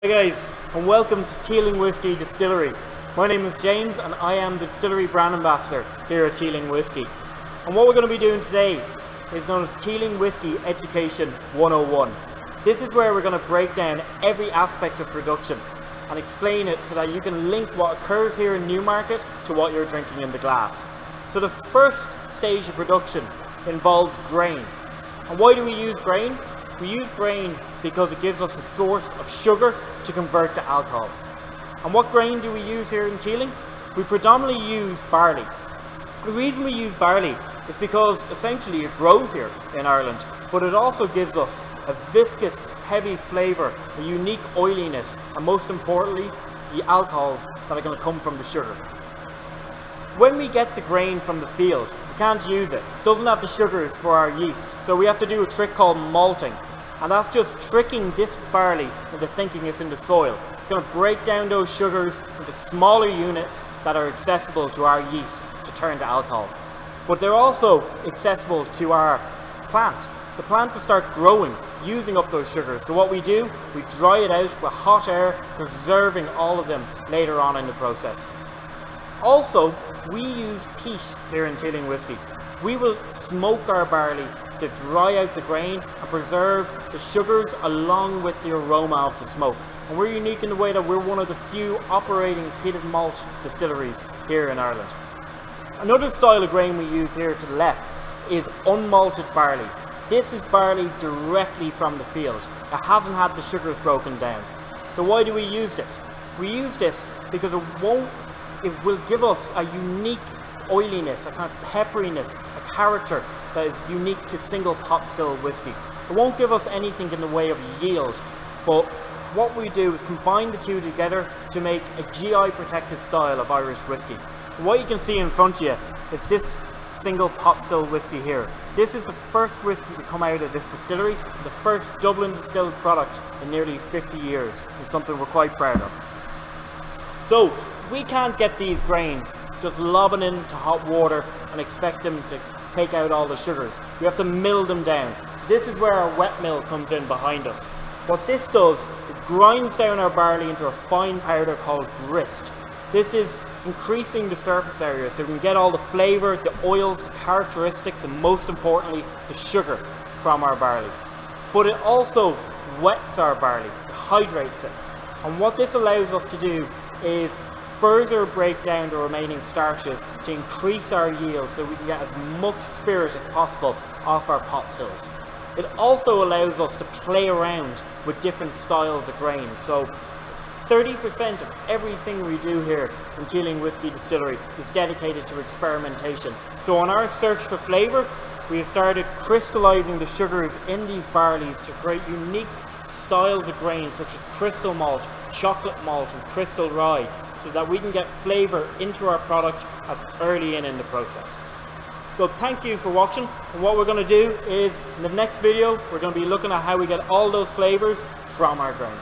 Hey guys, and welcome to Teeling Whiskey Distillery. My name is James and I am the Distillery Brand Ambassador here at Teeling Whiskey. And what we're going to be doing today is known as Teeling Whiskey Education 101. This is where we're going to break down every aspect of production and explain it so that you can link what occurs here in Newmarket to what you're drinking in the glass. So the first stage of production involves grain. And why do we use grain? We use grain because it gives us a source of sugar to convert to alcohol. And what grain do we use here in Teeling? We predominantly use barley. The reason we use barley is because essentially it grows here in Ireland, but it also gives us a viscous, heavy flavour, a unique oiliness, and most importantly, the alcohols that are going to come from the sugar. When we get the grain from the field, we can't use it. It doesn't have the sugars for our yeast, so we have to do a trick called malting. And that's just tricking this barley into thinking it's in the soil. It's going to break down those sugars into smaller units that are accessible to our yeast to turn to alcohol. But they're also accessible to our plant. The plant will start growing, using up those sugars. So what we do, we dry it out with hot air, preserving all of them later on in the process. Also, we use peat here in Teeling Whiskey. We will smoke our barley to dry out the grain and preserve the sugars along with the aroma of the smoke. And we're unique in the way that we're one of the few operating peated malt distilleries here in Ireland. Another style of grain we use here to the left is unmalted barley. This is barley directly from the field. It hasn't had the sugars broken down. So why do we use this? We use this because it will give us a unique oiliness, a kind of pepperiness, a character that is unique to single pot still whiskey. It won't give us anything in the way of yield, but what we do is combine the two together to make a GI protected style of Irish whiskey. And what you can see in front of you is this single pot still whiskey here. This is the first whiskey to come out of this distillery, the first Dublin distilled product in nearly 50 years. It's something we're quite proud of. So we can't get these grains just lobbing into hot water and expect them to take out all the sugars. We have to mill them down. This is where our wet mill comes in behind us. What this does, it grinds down our barley into a fine powder called grist. This is increasing the surface area so we can get all the flavour, the oils, the characteristics, and most importantly, the sugar from our barley. But it also wets our barley, it hydrates it. And what this allows us to do is further break down the remaining starches to increase our yield so we can get as much spirit as possible off our pot stills. It also allows us to play around with different styles of grain. So 30% of everything we do here in Teeling Whiskey Distillery is dedicated to experimentation. So on our search for flavour, we have started crystallising the sugars in these barleys to create unique styles of grain such as crystal malt, chocolate malt and crystal rye, so that we can get flavour into our product as early in the process. So thank you for watching, and what we're going to do is in the next video we're going to be looking at how we get all those flavours from our grain.